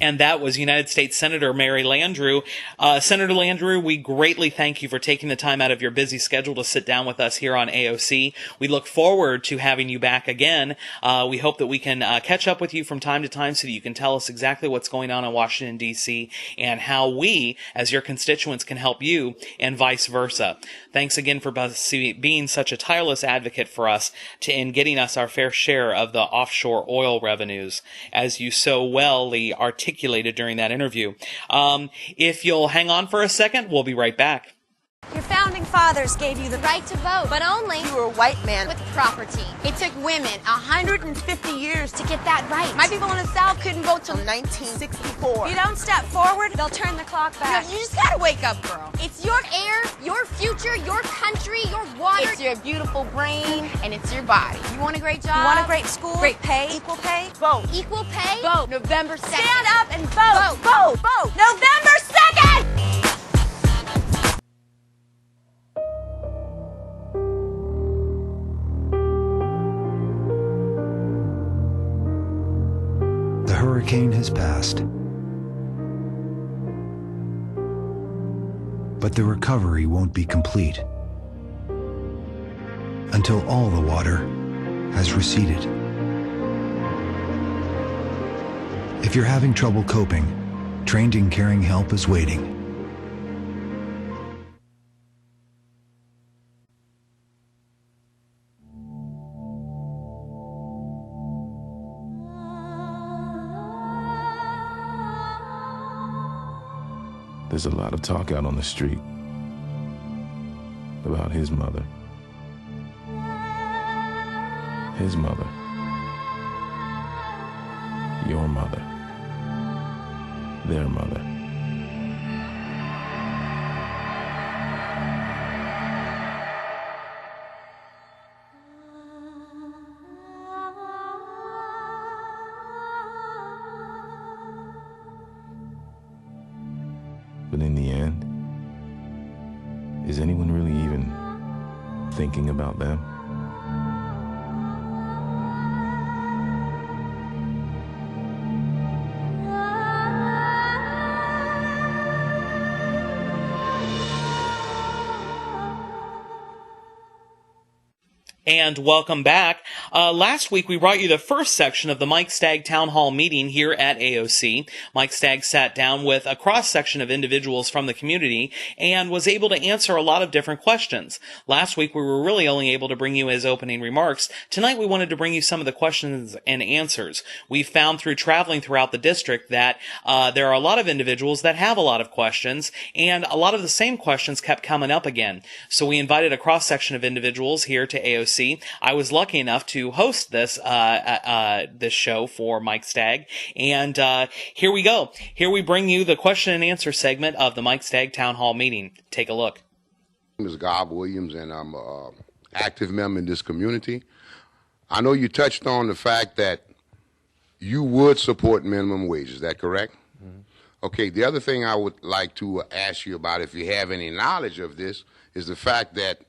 And that was United States Senator Mary Landrieu. Senator Landrieu, we greatly thank you for taking the time out of your busy schedule to sit down with us here on AOC. We look forward to having you back again. We hope that we can catch up with you from time to time so that you can tell us exactly what's going on in Washington, D.C., and how we, as your constituents, can help you, and vice versa. Thanks again for being such a tireless advocate for us in getting us our fair share of the offshore oil revenues, as you so wellly articulated during that interview. If you'll hang on for a second, we'll be right back. Your founding fathers gave you the right to vote, but only you were a white man with property. It took women 150 years to get that right. My people in the South couldn't vote till 1964. You don't step forward, they'll turn the clock back. You just gotta wake up, girl. It's your air, your future, your country, your water. It's your beautiful brain, and it's your body. You want a great job? You want a great school? Great pay? Equal pay? Vote. Equal pay? Vote. November 2nd. Stand up and vote. Vote. Vote. November 2nd! The hurricane has passed, but the recovery won't be complete until all the water has receded. If you're having trouble coping, Trained in Caring Help is waiting. There's a lot of talk out on the street about his mother. His mother. Your mother. Their mother. But in the end, is anyone really even thinking about them? And welcome back. Last week we brought you the first section of the Mike Stagg Town Hall meeting here at AOC. Mike Stagg sat down with a cross-section of individuals from the community and was able to answer a lot of different questions. Last week we were really only able to bring you his opening remarks. Tonight we wanted to bring you some of the questions and answers. We found through traveling throughout the district that there are a lot of individuals that have a lot of questions, and a lot of the same questions kept coming up again. So we invited a cross-section of individuals here to AOC. I was lucky enough to host this this show for Mike Stagg, and here we go. Here we bring you the question and answer segment of the Mike Stagg Town Hall meeting. Take a look. My name is Gob Williams, and I'm an active member in this community. I know you touched on the fact that you would support minimum wage. Is that correct? Mm-hmm. Okay, the other thing I would like to ask you about, if you have any knowledge of this, is the fact that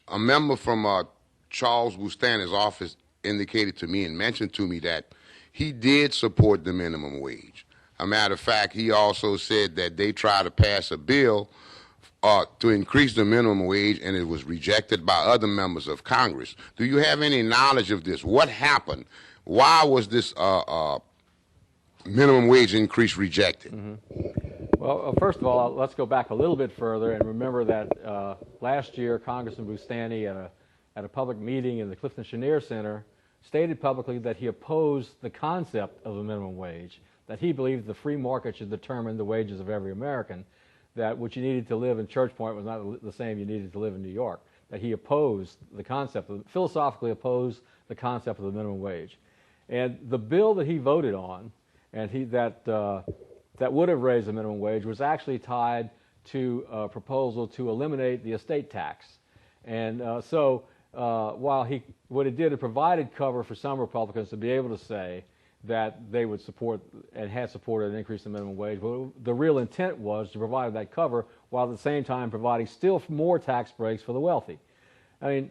a member from Charles Bustani's office indicated to me and mentioned to me that he did support the minimum wage. A matter of fact, he also said that they tried to pass a bill to increase the minimum wage, and it was rejected by other members of Congress. Do you have any knowledge of this? What happened? Why was this minimum wage increase rejected? Mm-hmm. Well, first of all, let's go back a little bit further and remember that last year, Congressman Bustani, at a public meeting in the Clifton Chenier Center, stated publicly that he opposed the concept of a minimum wage, that he believed the free market should determine the wages of every American, that what you needed to live in Church Point was not the same you needed to live in New York, that he opposed the concept, philosophically opposed the concept of the minimum wage. And the bill that he voted on, and that would have raised the minimum wage, was actually tied to a proposal to eliminate the estate tax. And so while what it did, it provided cover for some Republicans to be able to say that they would support and had supported an increase in minimum wage. But the real intent was to provide that cover while at the same time providing still more tax breaks for the wealthy. I mean,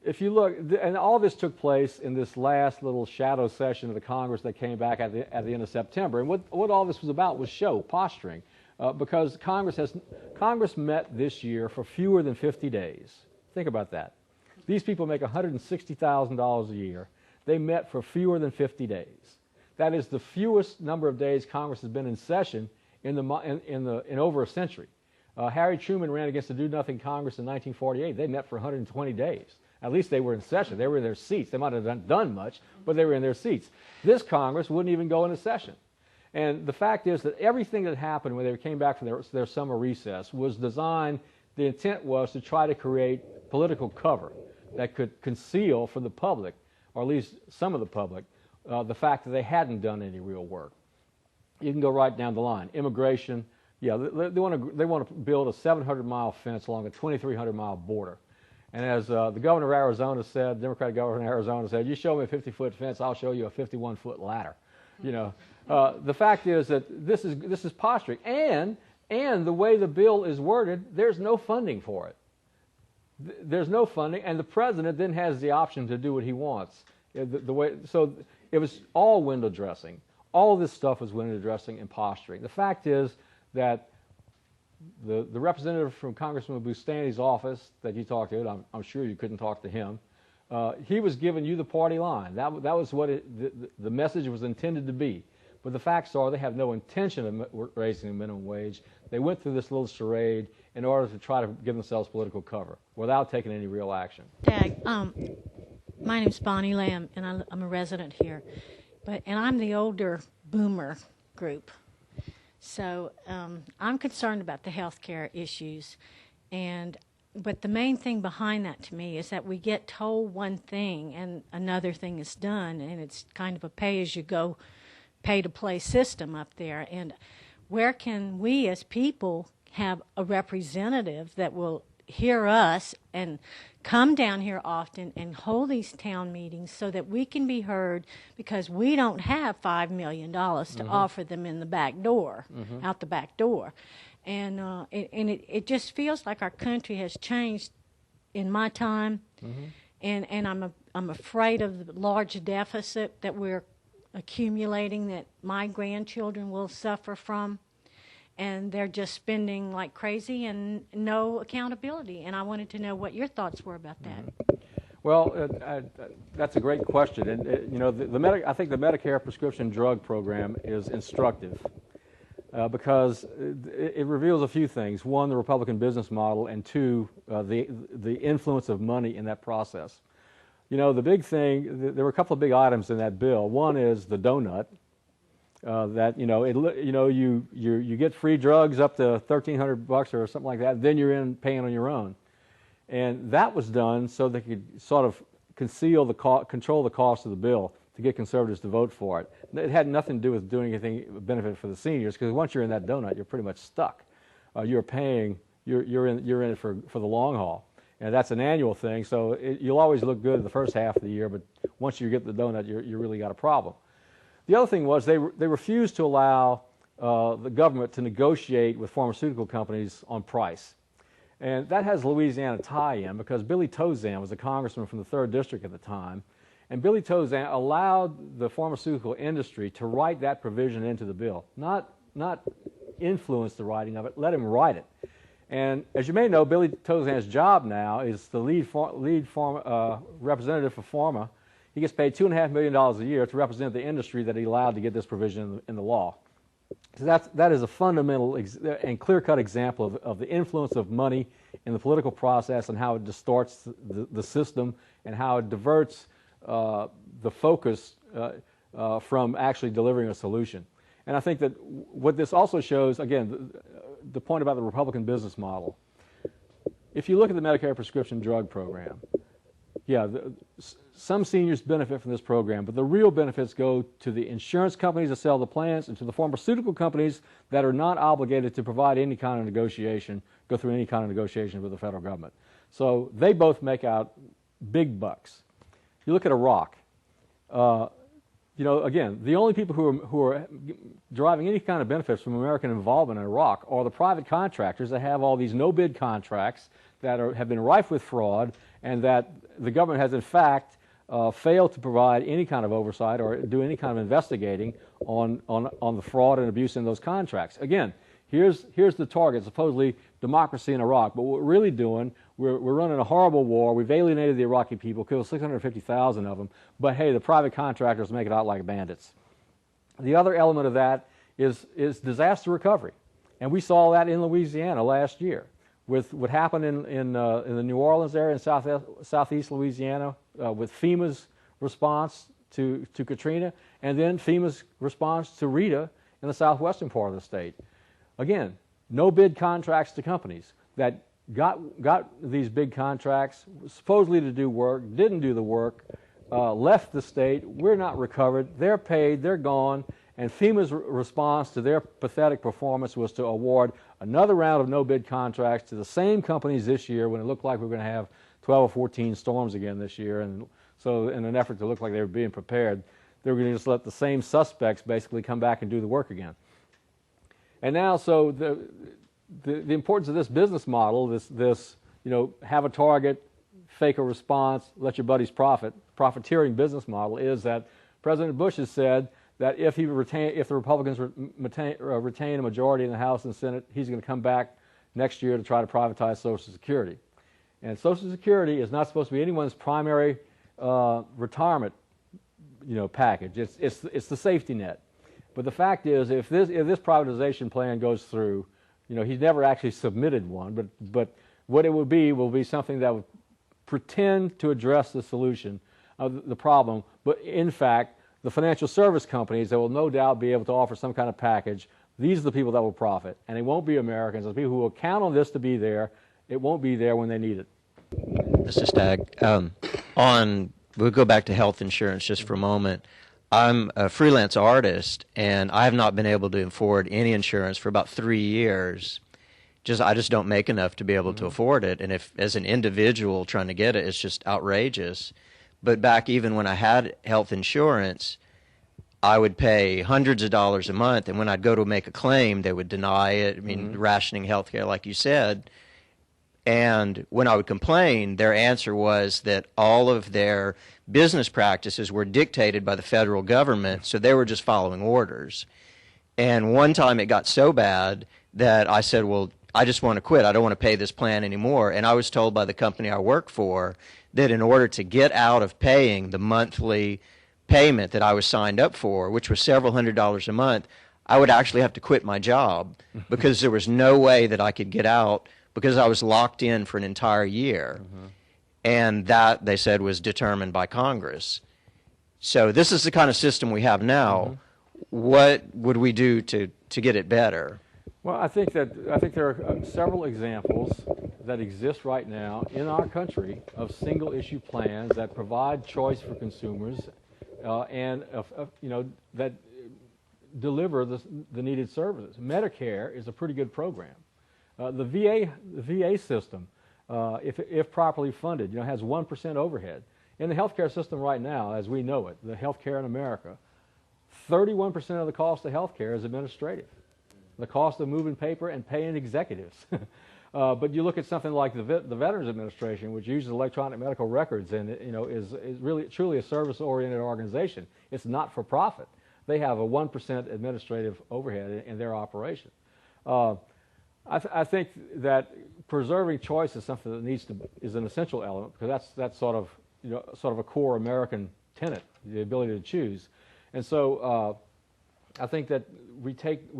if you look, and all this took place in this last little shadow session of the Congress that came back at the end of September. And what all this was about was posturing, because Congress met this year for fewer than 50 days. Think about that. These people make $160,000 a year. They met for fewer than 50 days. That is the fewest number of days Congress has been in session in over a century. Harry Truman ran against the Do-Nothing Congress in 1948. They met for 120 days. At least they were in session. They were in their seats. They might have done much, but they were in their seats. This Congress wouldn't even go into session. And the fact is that everything that happened when they came back from their summer recess was designed, the intent was to try to create political cover that could conceal from the public, or at least some of the public, the fact that they hadn't done any real work. You can go right down the line. Immigration, yeah, they want to build a 700-mile fence along a 2,300-mile border. And as the governor of Arizona said, Democratic governor of Arizona said, you show me a 50-foot fence, I'll show you a 51-foot ladder. You know, the fact is that this is posturing, and the way the bill is worded, there's no funding for it. There's no funding, and the president then has the option to do what he wants. So it was all window dressing. All this stuff was window dressing and posturing. The fact is that the representative from Congressman Bustani's office that you talked to, I'm sure you couldn't talk to him, he was giving you the party line. That was what the message was intended to be. But the facts are they have no intention of raising the minimum wage. They went through this little charade in order to try to give themselves political cover without taking any real action. Stagg, my name's Bonnie Lamb, and I'm a resident here. And I'm the older boomer group. So I'm concerned about the health care issues. But the main thing behind that to me is that we get told one thing and another thing is done, and it's kind of a pay-as-you-go, pay-to-play system up there. And where can we as people have a representative that will hear us and come down here often and hold these town meetings so that we can be heard, because we don't have $5 million to offer them in the back door, out the back door. And it just feels like our country has changed in my time, and I'm afraid of the large deficit that we're accumulating that my grandchildren will suffer from. And they're just spending like crazy and no accountability. And I wanted to know what your thoughts were about that. Well, that's a great question. And, you know, I think the Medicare prescription drug program is instructive because it reveals a few things. One, the Republican business model, and two, the influence of money in that process. You know, the big thing, there were a couple of big items in that bill. One is the donut. That you get free drugs up to $1,300 or something like that. Then you're paying on your own, and that was done so they could sort of control the cost of the bill to get conservatives to vote for it. It had nothing to do with doing anything benefit for the seniors, because once you're in that donut, you're pretty much stuck. You're in it for the long haul, and that's an annual thing. So you'll always look good in the first half of the year, but once you get the donut, you really got a problem. The other thing was they refused to allow the government to negotiate with pharmaceutical companies on price. And that has Louisiana tie-in, because Billy Tozan was a congressman from the 3rd District at the time, and Billy Tozan allowed the pharmaceutical industry to write that provision into the bill, not influence the writing of it, let him write it. And as you may know, Billy Tozan's job now is the lead representative for pharma. He gets paid $2.5 million a year to represent the industry that he allowed to get this provision in the law. So that is a fundamental and clear-cut example of the influence of money in the political process and how it distorts the system and how it diverts the focus from actually delivering a solution. And I think that what this also shows, again, the point about the Republican business model. If you look at the Medicare prescription drug program, yeah, some seniors benefit from this program, but the real benefits go to the insurance companies that sell the plans and to the pharmaceutical companies that are not obligated to provide any kind of negotiation, go through any kind of negotiation with the federal government. So they both make out big bucks. You look at Iraq. You know, again, the only people who are deriving any kind of benefits from American involvement in Iraq are the private contractors that have all these no-bid contracts that have been rife with fraud, and that the government has in fact failed to provide any kind of oversight or do any kind of investigating on the fraud and abuse in those contracts. Again, here's the target, supposedly democracy in Iraq, but what we're really doing, we're running a horrible war. We've alienated the Iraqi people, killed 650,000 of them, but hey, the private contractors make it out like bandits. The other element of that is disaster recovery, and we saw that in Louisiana last year with what happened in the New Orleans area in southeast Louisiana with FEMA's response to Katrina, and then FEMA's response to Rita in the southwestern part of the state. Again, no bid contracts to companies that got these big contracts supposedly to do work, didn't do the work, left the state. We're not recovered. They're paid. They're gone. And FEMA's response to their pathetic performance was to award another round of no-bid contracts to the same companies this year when it looked like we were going to have 12 or 14 storms again this year. And so in an effort to look like they were being prepared, they were going to just let the same suspects basically come back and do the work again. And now, so the importance of this business model, this have a target, fake a response, let your buddies profiteering business model is that President Bush has said that if the Republicans retain a majority in the House and Senate, he's going to come back next year to try to privatize Social Security. And Social Security is not supposed to be anyone's primary retirement, package. It's the safety net. But the fact is, if this privatization plan goes through, he's never actually submitted one. But what it will be something that would pretend to address the solution of the problem, but in fact, the financial service companies that will no doubt be able to offer some kind of package, these are the people that will profit. And it won't be Americans. The people who will count on this to be there, it won't be there when they need it. Mr. Stagg, we'll go back to health insurance just for a moment. I'm a freelance artist, and I have not been able to afford any insurance for about 3 years. I just don't make enough to be able to afford it. And if, as an individual trying to get it, it's just outrageous. But back even when I had health insurance, I would pay hundreds of dollars a month, and when I'd go to make a claim, they would deny it. I mean, rationing health care, like you said. And when I would complain, their answer was that all of their business practices were dictated by the federal government, so they were just following orders. And one time it got so bad that I said, well, I just want to quit. I don't want to pay this plan anymore. And I was told by the company I work for that in order to get out of paying the monthly payment that I was signed up for, which was several $100s a month, I would actually have to quit my job because there was no way that I could get out because I was locked in for an entire year. And that, they said, was determined by Congress. So this is the kind of system we have now. What would we do to get it better? Well, I think there are several examples that exist right now in our country of single-issue plans that provide choice for consumers and that deliver the needed services. Medicare is a pretty good program. The VA system, if properly funded, has 1% overhead. In the healthcare system right now, as we know it, the healthcare in America, 31% of the cost of healthcare is administrative. The cost of moving paper and paying executives. But you look at something like the Veterans Administration, which uses electronic medical records and is really truly a service-oriented organization. It's not for profit. They have a 1% administrative overhead in their operation. I think that preserving choice is something that is an essential element because that's sort of a core American tenet, the ability to choose. And so I think that we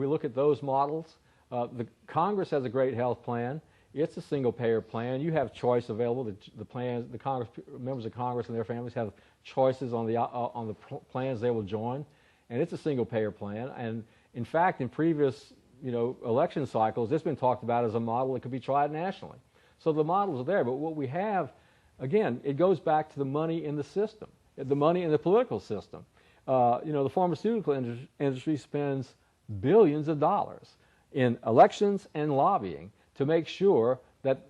look at those models. The Congress has a great health plan. It's a single-payer plan. You have choice available. The members of Congress and their families have choices on the plans they will join, and it's a single-payer plan. And in fact, in previous election cycles, it's been talked about as a model that could be tried nationally. So the models are there. But what we have, again, it goes back to the money in the system, the money in the political system. The pharmaceutical industry spends billions of dollars in elections and lobbying to make sure that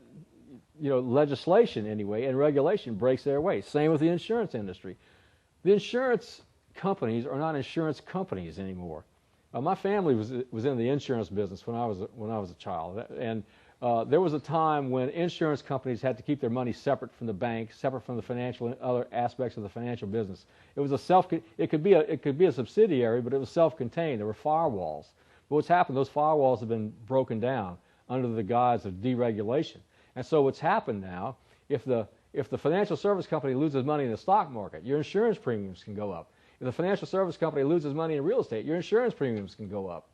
legislation anyway and regulation breaks their way. Same with the insurance industry. The insurance companies are not insurance companies anymore. My family was in the insurance business when I was a child, and There was a time when insurance companies had to keep their money separate from the bank, separate from the financial and other aspects of the financial business. It was it could be a subsidiary, but it was self-contained. There were firewalls. But what's happened? Those firewalls have been broken down under the guise of deregulation. And so what's happened now? If the financial service company loses money in the stock market, your insurance premiums can go up. If the financial service company loses money in real estate, your insurance premiums can go up.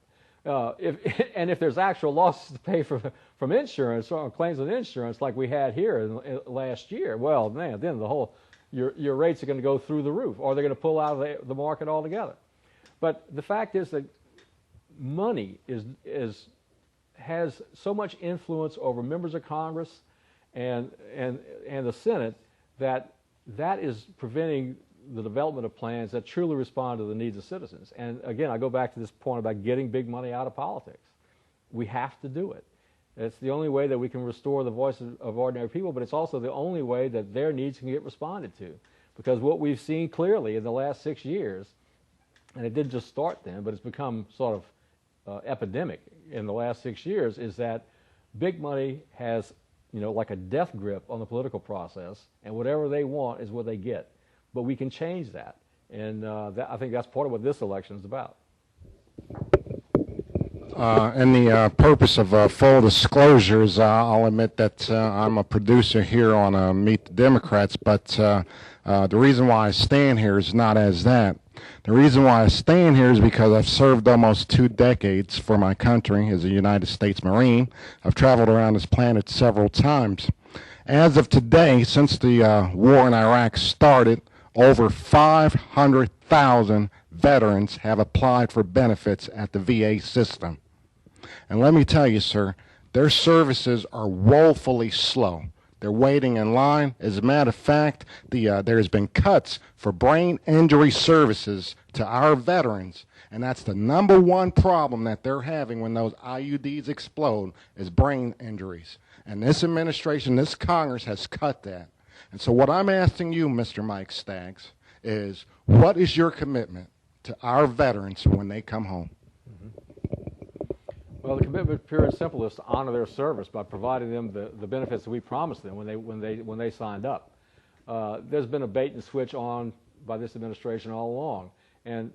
If there's actual losses to pay from insurance or claims on insurance, like we had here last year, well, man, then your rates are going to go through the roof, or they're going to pull out of the market altogether. But the fact is that money has so much influence over members of Congress and the Senate that is preventing the development of plans that truly respond to the needs of citizens. And again, I go back to this point about getting big money out of politics. We have to do it. It's the only way that we can restore the voices of ordinary people, but it's also the only way that their needs can get responded to. Because what we've seen clearly in the last 6 years, and it didn't just start then, but it's become sort of epidemic in the last 6 years, is that big money has, like a death grip on the political process, and whatever they want is what they get. But we can change that, and I think that's part of what this election is about. In the purpose of full disclosures, I'll admit that I'm a producer here on Meet the Democrats, but the reason why I stand here is not as that. The reason why I stand here is because I've served almost 2 decades for my country as a United States Marine. I've traveled around this planet several times. As of today, since the war in Iraq started, over 500,000 veterans have applied for benefits at the VA system. And let me tell you, sir, their services are woefully slow. They're waiting in line. As a matter of fact, there has been cuts for brain injury services to our veterans, and that's the #1 problem that they're having when those IUDs explode is brain injuries. And this administration, this Congress has cut that. And so what I'm asking you, Mr. Mike Staggs, is what is your commitment to our veterans when they come home? Well, the commitment, pure and simple, is to honor their service by providing them the benefits that we promised them when they signed up. There's been a bait and switch on by this administration all along, and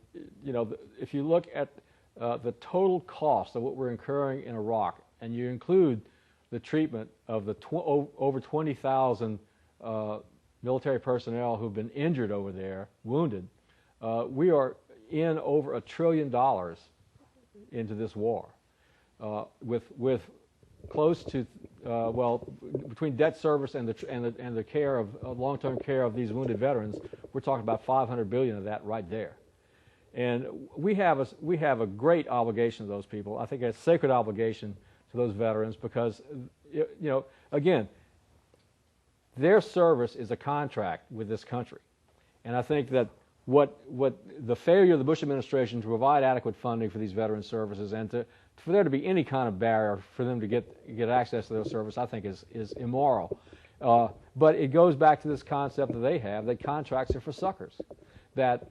if you look at the total cost of what we're incurring in Iraq, and you include the treatment of the over 20,000 military personnel who've been injured over there, wounded, we are in over $1 trillion into this war. With close to between debt service and the care of long-term care of these wounded veterans, we're talking about $500 billion of that right there. And we have a great obligation to those people. I think a sacred obligation to those veterans because again, their service is a contract with this country, and I think that what the failure of the Bush administration to provide adequate funding for these veteran services and for there to be any kind of barrier for them to get access to those services, I think is immoral. But it goes back to this concept that they have that contracts are for suckers. That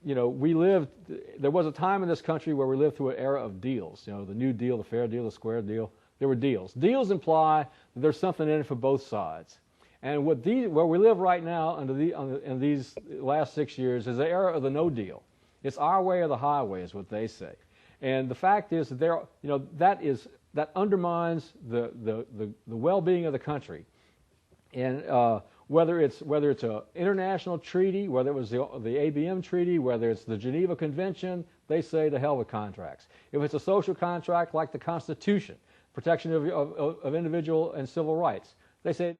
there was a time in this country where we lived through an era of deals. The New Deal, the Fair Deal, the Square Deal. There were deals. Deals imply that there's something in it for both sides. And where we live right now in these last 6 years is the era of the no deal. It's our way or the highway is what they say. And the fact is that that undermines the well-being of the country. And whether it's an international treaty, whether it was the ABM treaty, whether it's the Geneva Convention, they say to hell with contracts. If it's a social contract like the Constitution, protection of individual and civil rights, they say.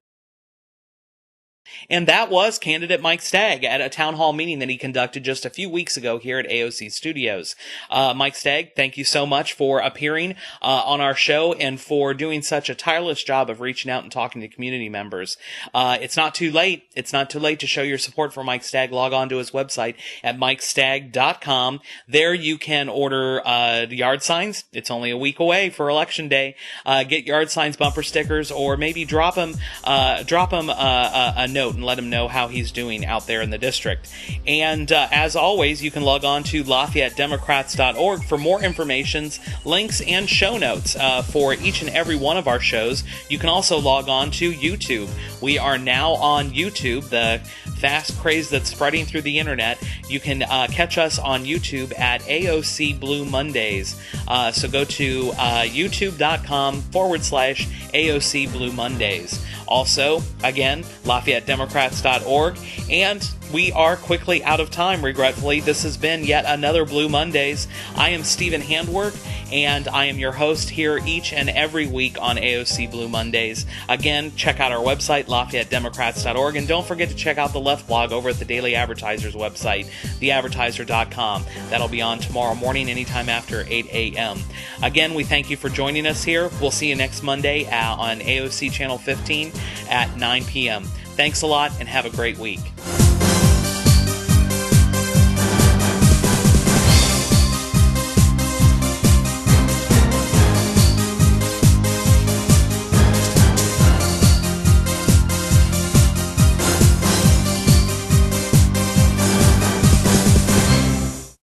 And that was candidate Mike Stagg at a town hall meeting that he conducted just a few weeks ago here at AOC Studios. Mike Stagg, thank you so much for appearing on our show and for doing such a tireless job of reaching out and talking to community members. It's not too late. It's not too late to show your support for Mike Stagg. Log on to his website at mikestagg.com. There you can order yard signs. It's only a week away for Election Day. Get yard signs, bumper stickers, or maybe drop him a note and let him know how he's doing out there in the district. And as always, you can log on to LafayetteDemocrats.org for more information, links, and show notes for each and every one of our shows. You can also log on to YouTube. We are now on YouTube, the fast craze that's spreading through the internet. You can catch us on YouTube at AOC Blue Mondays. So go to youtube.com/AOC Blue Mondays. Also, again, LafayetteDemocrats.org. And we are quickly out of time, regretfully. This has been yet another Blue Mondays. I am Stephen Handwerk, and I am your host here each and every week on AOC Blue Mondays. Again, check out our website, LafayetteDemocrats.org, and don't forget to check out the Left blog over at the Daily Advertiser's website, theadvertiser.com. That'll be on tomorrow morning anytime after 8 a.m. Again, we thank you for joining us here. We'll see you next Monday on AOC Channel 15 at 9 p.m. Thanks a lot, and have a great week.